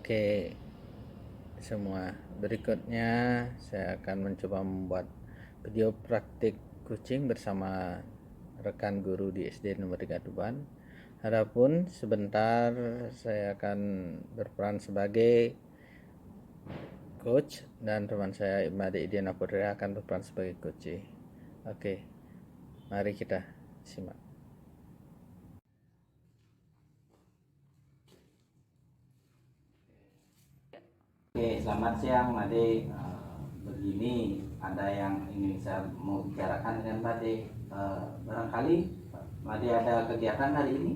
Oke, semua. Berikutnya saya akan mencoba membuat video praktik kucing bersama rekan guru di SD Nomor 3 Tuban. Adapun sebentar saya akan berperan sebagai coach dan teman saya Made Idiana Putri akan berperan sebagai coach. Oke, mari kita simak. Oke, selamat siang Made. Begini, ada yang ingin saya mau bicarakan dengan Made. Barangkali Made ada kegiatan hari ini?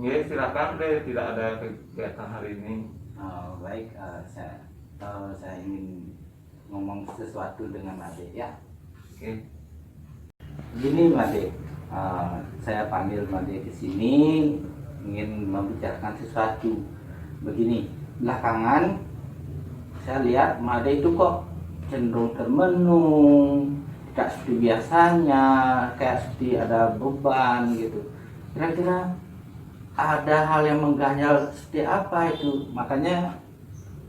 Ya, silakan deh, tidak ada kegiatan hari ini. Baik, saya ingin ngomong sesuatu dengan Made ya. Oke. Begini Made, saya panggil Made ke sini ingin membicarakan sesuatu. Begini, belakangan saya lihat Made itu kok cenderung termenung, tidak seperti biasanya, kayak seperti ada beban gitu. Kira-kira ada hal yang mengganjal seperti apa itu? Makanya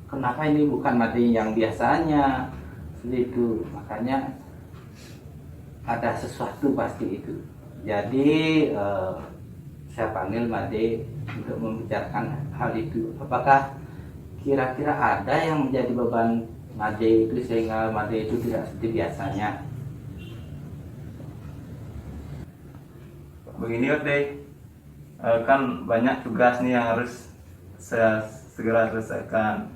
kenapa ini bukan Made yang biasanya seperti itu? Makanya ada sesuatu pasti itu. Jadi saya panggil Made untuk membicarakan hal itu. Apakah kira-kira ada yang menjadi beban Made itu sehingga Made itu tidak seperti biasanya? Begini deh, kan banyak tugas nih yang harus saya segera selesaikan.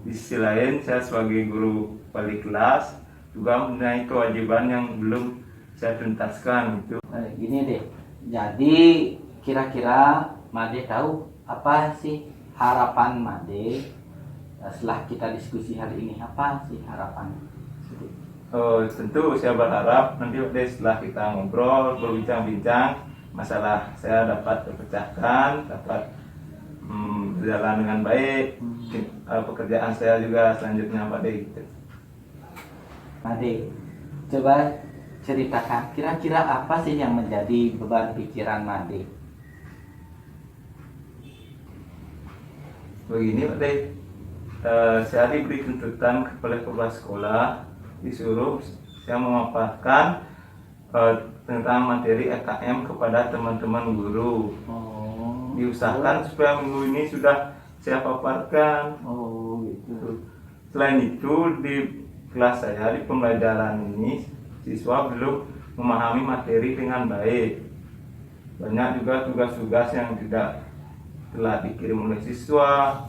Di sisi lain, saya sebagai guru wali kelas juga mempunyai kewajiban yang belum saya tuntaskan gitu. Gini deh, jadi kira-kira Made tahu apa sih harapan Made setelah kita diskusi hari ini? Apa sih harapan? Tentu saya berharap nanti setelah kita ngobrol, berbincang-bincang, masalah saya dapat terpecahkan, dapat berjalan dengan baik. Pekerjaan saya juga selanjutnya Made gitu. Made, coba ceritakan kira-kira apa sih yang menjadi beban pikiran Made? Begini Made, saya diberi tuntutan oleh kepala sekolah, disuruh saya memaparkan tentang materi EKM kepada teman-teman guru. Diusahakan supaya minggu ini sudah saya paparkan. Gitu. Selain itu di kelas saya di pembelajaran ini siswa belum memahami materi dengan baik. Banyak juga tugas-tugas yang tidak telah dikirim oleh siswa.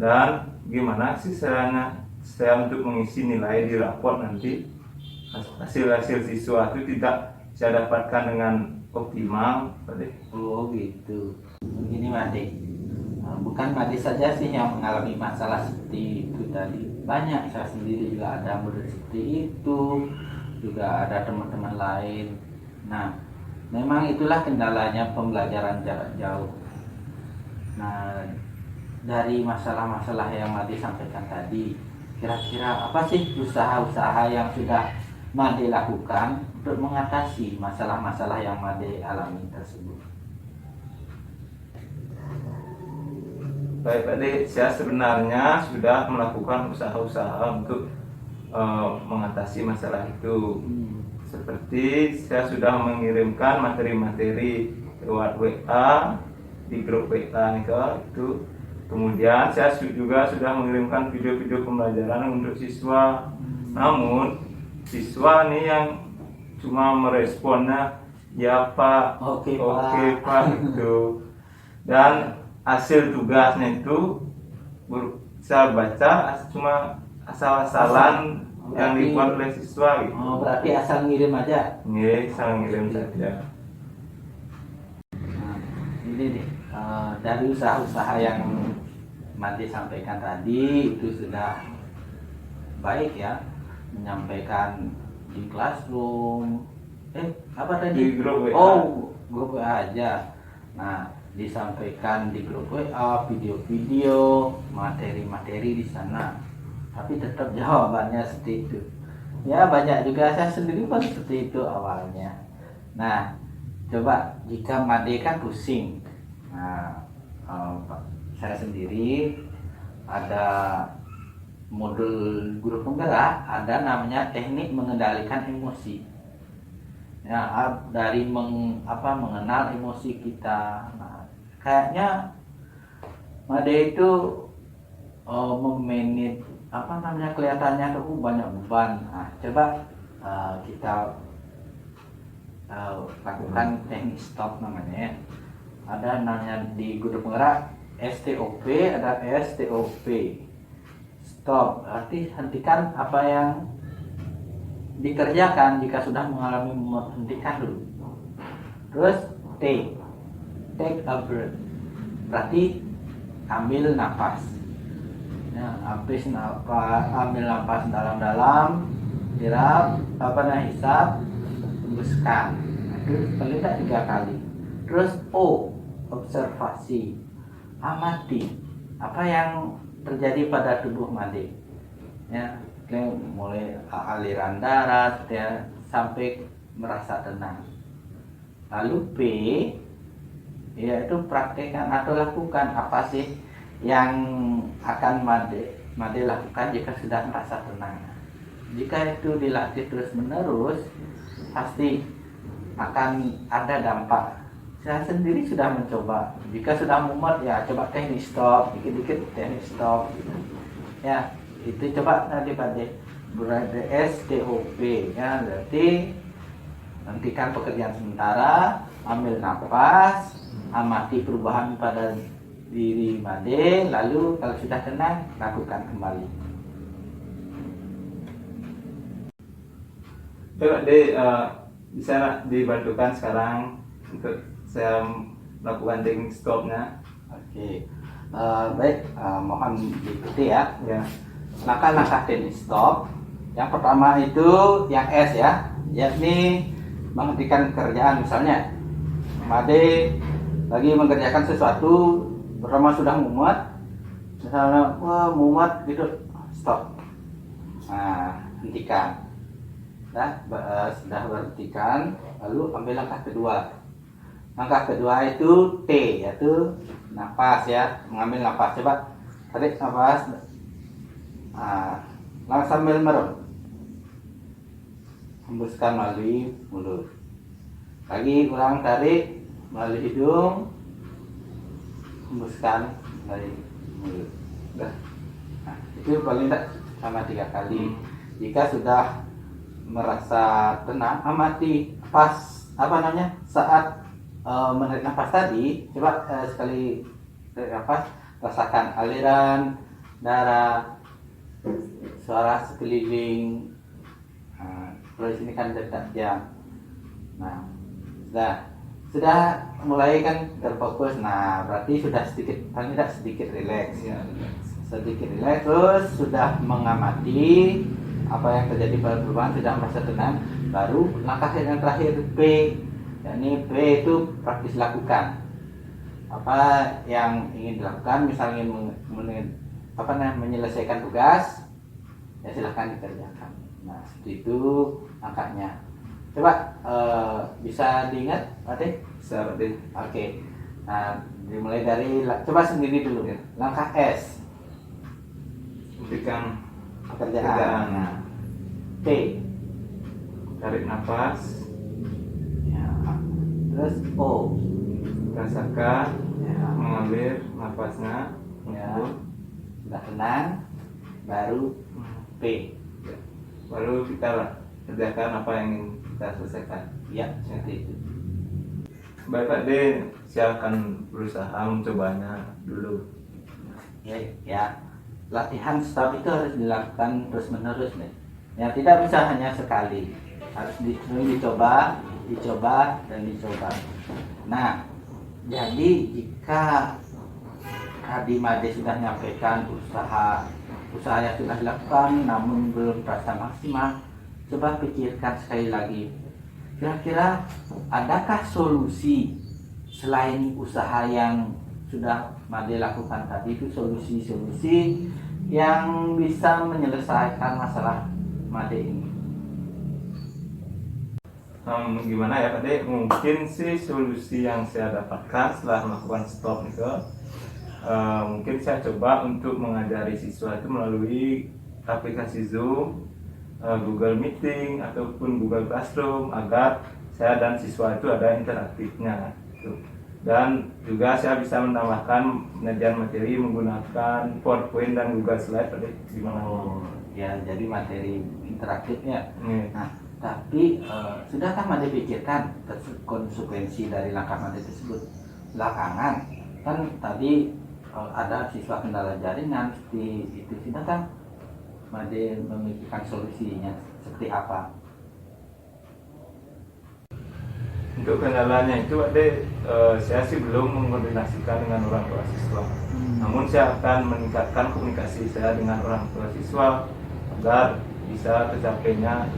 Dan gimana sih saya untuk mengisi nilai di rapor nanti, hasil-hasil siswa itu tidak saya dapatkan dengan optimal. Gitu. Begini Made, bukan Made saja sih yang mengalami masalah seperti itu tadi. Banyak, saya sendiri juga ada murid seperti itu, juga ada teman-teman lain. Nah, memang itulah kendalanya pembelajaran jarak jauh. Nah, dari masalah-masalah yang Made sampaikan tadi, kira-kira apa sih usaha-usaha yang sudah Made lakukan untuk mengatasi masalah-masalah yang Made alami tersebut? Baik Pak De, saya sebenarnya sudah melakukan usaha-usaha untuk mengatasi masalah itu. Seperti saya sudah mengirimkan materi-materi lewat WA di grup WA itu. Kemudian saya juga sudah mengirimkan video-video pembelajaran untuk siswa. Namun siswa nih yang cuma meresponnya ya Pak, oke Pak gitu. Dan hasil tugasnya itu saya baca cuma asal-asalan yang dibuat oleh siswa gitu. Berarti asal ngirim aja? Iya, asal ngirim saja. Nah, ini deh, dari usaha-usaha yang Made sampaikan tadi itu sudah baik ya, menyampaikan di classroom, apa tadi? Di grup WA. Grup WA aja. Nah, disampaikan di grup WA, video-video, materi-materi di sana. Tapi tetap jawabannya seperti itu. Ya, banyak juga saya sendiri pun seperti itu awalnya. Nah, coba jika Made kan pusing. Nah, saya sendiri ada modul guru penggerak, ada namanya teknik mengendalikan emosi. Ya, dari mengenal emosi kita. Nah, kayaknya Made itu memanage kelihatannya tuh banyak beban. Nah, coba kita lakukan teknik stop namanya ya. Ada namanya di guru penggerak STOP, ada STOP. Stop berarti hentikan apa yang dikerjakan. Jika sudah mengalami mood, hentikan dulu. Terus take a breath, berarti ambil nafas. Ya, ambil nafas dalam-dalam, hisap, hembuskan. Itu paling tidak 3 kali. Terus observasi, amati apa yang terjadi pada tubuh Made. Ya, mulai aliran darah ya, sampai merasa tenang. Lalu P, yaitu praktekkan atau lakukan apa sih yang akan Made lakukan jika sudah merasa tenang. Jika itu dilatih terus menerus, pasti akan ada dampak. Saya sendiri sudah mencoba. Jika sudah mumet ya coba teknik stop, dikit-dikit teknik stop gitu. Ya, itu coba nanti pada berada STOP ya, berarti hentikan pekerjaan sementara, ambil nafas, amati perubahan pada diri Made, lalu kalau sudah tenang lakukan kembali. Coba bisa dibantukan sekarang untuk saya melakukan teknik stopnya. Oke, baik, mohon diikuti ya. Ya. Langkah-langkah teknik stop. Yang pertama itu yang S ya, yakni menghentikan kerjaan. Misalnya Made lagi mengerjakan sesuatu, pertama sudah mumet, misalnya mumet gitu, stop. Nah, hentikan. Sudah berhentikan, lalu ambil langkah kedua. Langkah kedua itu T, yaitu nafas ya, mengambil nafas. Coba tarik nafas, langsung sambil merem, hembuskan melalui mulut. Lagi ulang, tarik melalui hidung, hembuskan melalui mulut. Nah, itu paling tidak sama 3 kali. Jika sudah merasa tenang, amati saat menarik nafas tadi. Coba sekali tarik nafas, rasakan aliran darah, suara sekeliling. Terus ini kan detak jam. Nah, sudah mulai kan terfokus. Nah, berarti sudah paling tidak sedikit rileks ya. Sedikit rileks, terus sudah mengamati apa yang terjadi pada perubahan, sudah merasa tenang. Baru langkah yang terakhir P, yakni P itu praktis lakukan. Apa yang ingin dilakukan, misalnya menyelesaikan tugas, ya silahkan dikerjakan. Nah, seperti itu angkanya. Coba bisa diingat, Ade? Bisa, Ade. Oke. Nah, dimulai dari coba sendiri dulu ya. Langkah S, Hentikan pekerjaan. Nah, T, tarik nafas, ya. Terus O, rasakan, ya. mengambil nafasnya, Ya. Sudah tenang, baru P. baru kita kerjakan apa yang ingin kita selesaikan. Ya, seperti itu. Baik Pak D, saya akan berusaha mencobanya dulu. Ya. Latihan stop itu harus dilakukan terus menerus nih. Ya, tidak bisa hanya sekali. Harus dicoba dan dicoba. Nah, jadi jika Adi Made sudah menyampaikan usaha yang sudah dilakukan namun belum terasa maksimal, coba pikirkan sekali lagi. Kira-kira adakah solusi selain usaha yang sudah Made lakukan tadi, itu solusi-solusi yang bisa menyelesaikan masalah Made ini? Gimana ya Pak D? Mungkin sih solusi yang saya dapatkan setelah melakukan stop itu mungkin saya coba untuk mengajari siswa itu melalui aplikasi Zoom, Google Meeting ataupun Google Classroom, agar saya dan siswa itu ada interaktifnya gitu. Dan juga saya bisa menambahkan penyajian materi menggunakan PowerPoint dan Google Slide gimana. Ya, jadi materi interaktifnya. Hmm. Nah, tapi sudahkah Made pikirkan konsekuensi dari langkah Made tersebut? Belakangan kan tadi ada siswa kendala jaringan seperti itu, sudahkah Made memikirkan solusinya seperti apa? Untuk kendalanya itu saya sih belum mengkoordinasikan dengan orang tua siswa. Namun saya akan meningkatkan komunikasi saya dengan orang tua siswa agar bisa tercapainya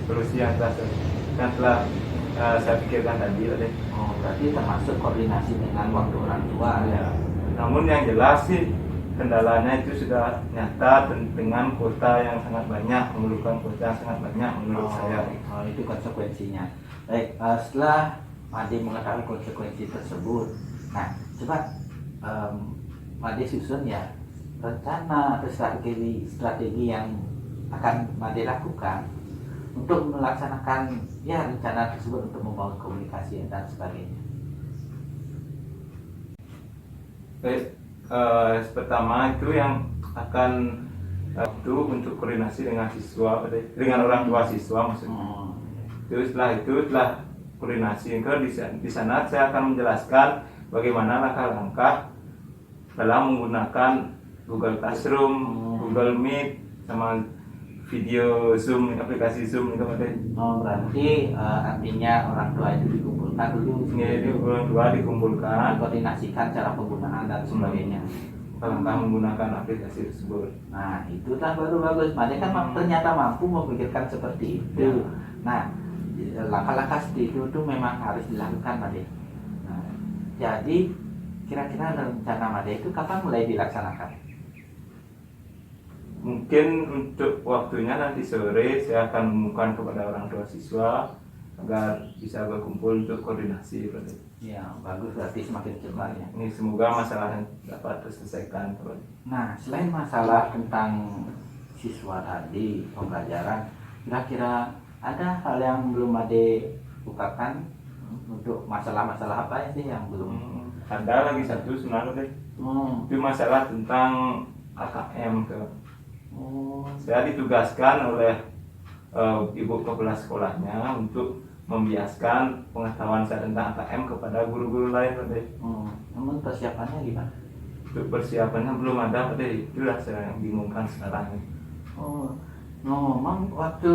solusi yang telah saya pikirkan tadi. Oh, berarti termasuk koordinasi dengan waktu orang tua. Ya. Namun yang jelas sih kendalanya itu sudah nyata dengan kuota yang sangat banyak, memerlukan kuota yang sangat banyak menurut saya. Oh, itu konsekuensinya. Baik, setelah Made mengetahui konsekuensi tersebut, nah coba Made susun ya rencana atau strategi yang akan Made lakukan untuk melaksanakan ya rencana tersebut untuk membangun komunikasi dan sebagainya. Baik, pertama itu yang akan itu untuk koordinasi dengan siswa, dengan orang tua siswa maksudnya. Terus setelah koordinasi di sana saya akan menjelaskan bagaimana langkah-langkah dalam menggunakan Google Classroom, Google Meet, sama video Zoom, aplikasi Zoom itu. Oh, berarti artinya orang tua itu dikumpulkan dulu. Ini orang tua dikumpulkan, koordinasikan cara penggunaan dan sebagainya. langkah menggunakan aplikasi tersebut. Nah, itu kan baru bagus. Made kan ternyata mampu memikirkan seperti itu. Nah, langkah-langkah seperti itu tuh memang harus dilakukan, Made. Nah, jadi kira-kira rencana Made itu kapan mulai dilaksanakan? Mungkin untuk waktunya nanti sore saya akan mengumumkan kepada orang tua siswa agar bisa berkumpul untuk koordinasi. Ya, bagus, berarti semakin cepat ya. Ini semoga masalah yang dapat terselesaikan. Nah, selain masalah tentang siswa tadi, pembelajaran, kira-kira ada hal yang belum Made ungkapkan untuk masalah-masalah apa sih yang belum? Ada lagi satu sebenarnya itu masalah tentang AKM saya ditugaskan oleh ibu kepala sekolahnya untuk membiaskan pengetahuan saya tentang AKM kepada guru-guru lain. Namun persiapannya gimana? Untuk persiapannya belum ada, itulah saya yang bingungkan sekarang. Memang waktu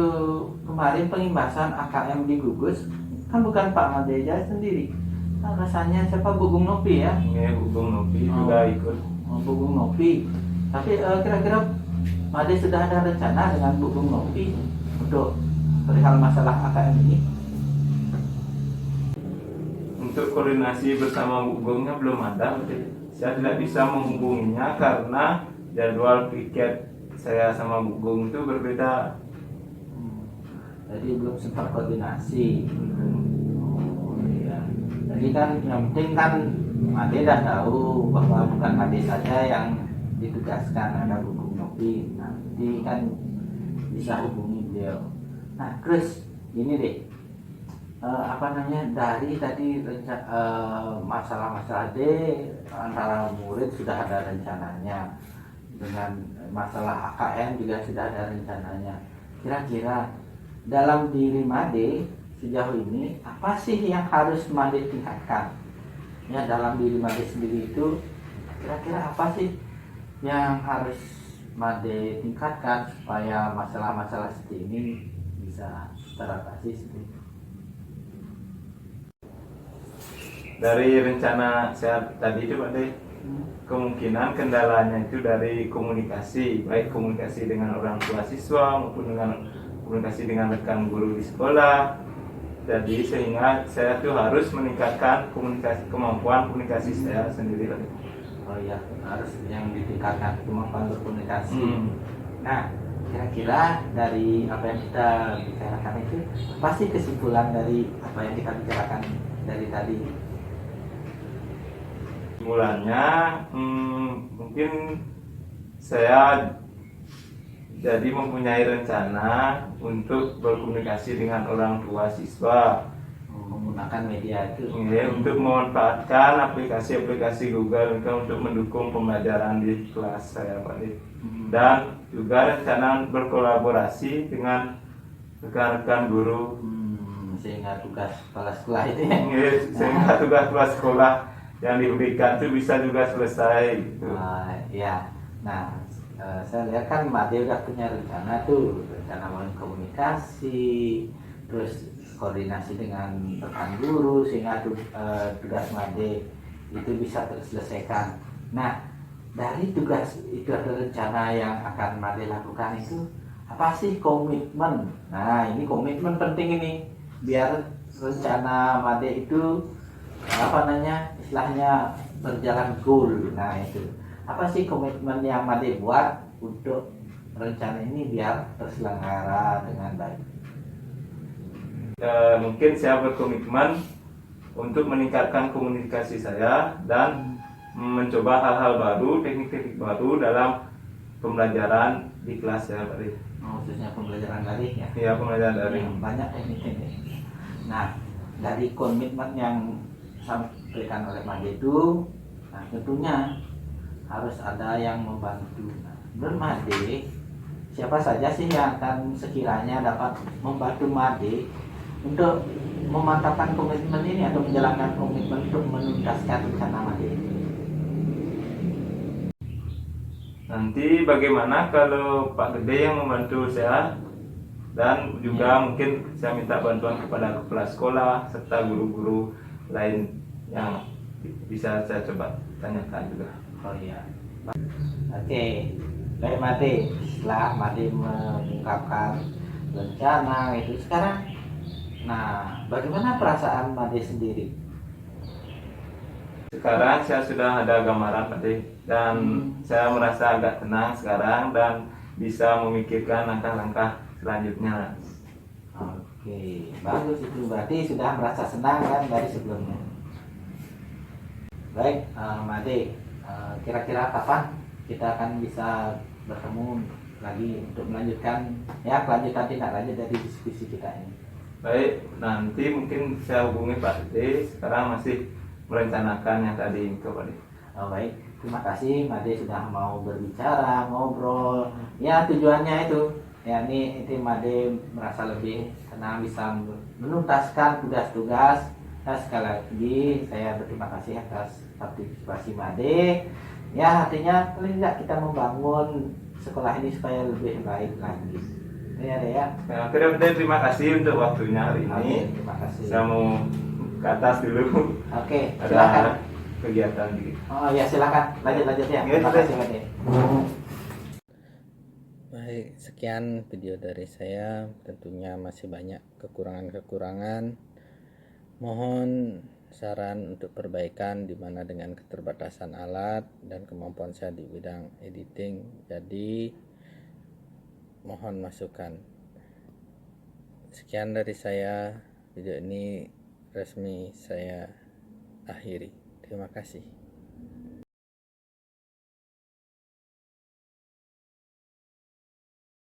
kemarin pengibasan AKM di Gugus kan bukan Pak Made sendiri. Nah, rasanya siapa Bugung Nopi ya? Ini Bugung Nopi juga ikut. Bugung Nopi. Tapi kira-kira Made sudah ada rencana dengan Bugung Nopi untuk perihal masalah AKM ini? Untuk koordinasi bersama Bugungnya belum ada. Saya tidak bisa menghubunginya karena jadwal piket saya sama Bugung itu berbeda. Jadi belum sempat koordinasi. Iya. Jadi kan yang penting kan Made dah tahu bahwa bukan Made saja yang ditugaskan, ada Bugung Nopi. Nanti kan bisa hubungi beliau. Nah, Chris, ini deh. Dari tadi masalah-masalah antara murid sudah ada rencananya, dengan masalah AKM juga sudah ada rencananya. Kira-kira dalam diri Made sejauh ini apa sih yang harus Made tingkatkan? Ya, dalam diri Made sendiri itu kira-kira apa sih yang harus Made tingkatkan supaya masalah-masalah seperti ini bisa teratasi seperti itu? Dari rencana saya tadi itu Pak kemungkinan kendalanya itu dari komunikasi, baik komunikasi dengan orang tua siswa maupun dengan komunikasi dengan rekan guru di sekolah. Jadi sehingga saya tuh harus meningkatkan kemampuan komunikasi saya sendiri. Oh iya, harus yang ditingkatkan kemampuan berkomunikasi. Nah, kira-kira dari apa yang kita bicarakan itu pasti kesimpulan dari apa yang kita bicarakan dari tadi? Mulanya mungkin saya jadi mempunyai rencana untuk berkomunikasi dengan orang tua siswa, menggunakan media itu. untuk memanfaatkan aplikasi-aplikasi Google untuk mendukung pembelajaran di kelas saya, Pak Dik. Dan juga rencana berkolaborasi dengan rekan-rekan guru, Sehingga tugas kepala sekolah itu ya. sehingga tugas-tugas sekolah yang diberikan itu bisa juga selesai gitu. Ya, nah saya lihat kan Made udah punya rencana tuh, rencana mau komunikasi, terus koordinasi dengan rekan guru sehingga tugas Made itu bisa terselesaikan. Nah, dari tugas itu ada rencana yang akan Made lakukan itu apa sih komitmen? Nah, ini komitmen penting ini biar rencana Made itu istilahnya berjalan goal. Nah, itu apa sih komitmen yang Made buat untuk rencana ini biar terselenggara dengan baik? Mungkin saya berkomitmen untuk meningkatkan komunikasi saya dan mencoba hal-hal baru, teknik-teknik baru dalam pembelajaran di kelas saya, Pak Dik. Khususnya pembelajaran daring ya. Ya, pembelajaran daring. Banyak teknik-teknik. Nah, dari komitmen yang disampaikan oleh Made itu, nah tentunya harus ada yang membantu. Nah, menurut Made, siapa saja sih yang akan sekiranya dapat membantu Made untuk memantapkan komitmen ini atau menjalankan komitmen untuk menuntaskan rencana Made? Nanti bagaimana kalau Pak Gede yang membantu saya, dan juga mungkin saya minta bantuan kepada kepala sekolah serta guru-guru lain yang bisa saya coba tanyakan juga. Oh iya. Oke, baik Made. Setelah Made mengungkapkan rencana itu sekarang, nah bagaimana perasaan Made sendiri? Sekarang saya sudah ada gambaran, Pak Dik, dan saya merasa agak tenang sekarang dan bisa memikirkan langkah-langkah selanjutnya. Oke, bagus itu, berarti sudah merasa senang kan dari sebelumnya. Baik, Made, kira-kira kapan kita akan bisa bertemu lagi untuk melanjutkan kelanjutan tindak lanjut dari diskusi kita ini? Baik, nanti mungkin saya hubungi Pak Gede. Sekarang masih merencanakan yang tadi itu, Pak Dik. Baik, terima kasih Made sudah mau berbicara, ngobrol. Ya, tujuannya itu ini Made merasa lebih tenang, bisa menuntaskan tugas-tugas. Nah, sekali lagi saya berterima kasih atas partisipasi Made. Ya, artinya paling tidak kita membangun sekolah ini supaya lebih baik lagi. Ya, ya. Terima kasih untuk waktunya hari ini. Terima kasih. Saya mau ke atas dulu. Oke, Ada silakan. kegiatan gitu. Oh ya, silakan. Lanjut ya. Terima kasih, Made. Baik, sekian video dari saya. Tentunya masih banyak kekurangan-kekurangan. Mohon saran untuk perbaikan di mana dengan keterbatasan alat dan kemampuan saya di bidang editing. Jadi mohon masukan. Sekian dari saya. Video ini resmi saya akhiri. Terima kasih.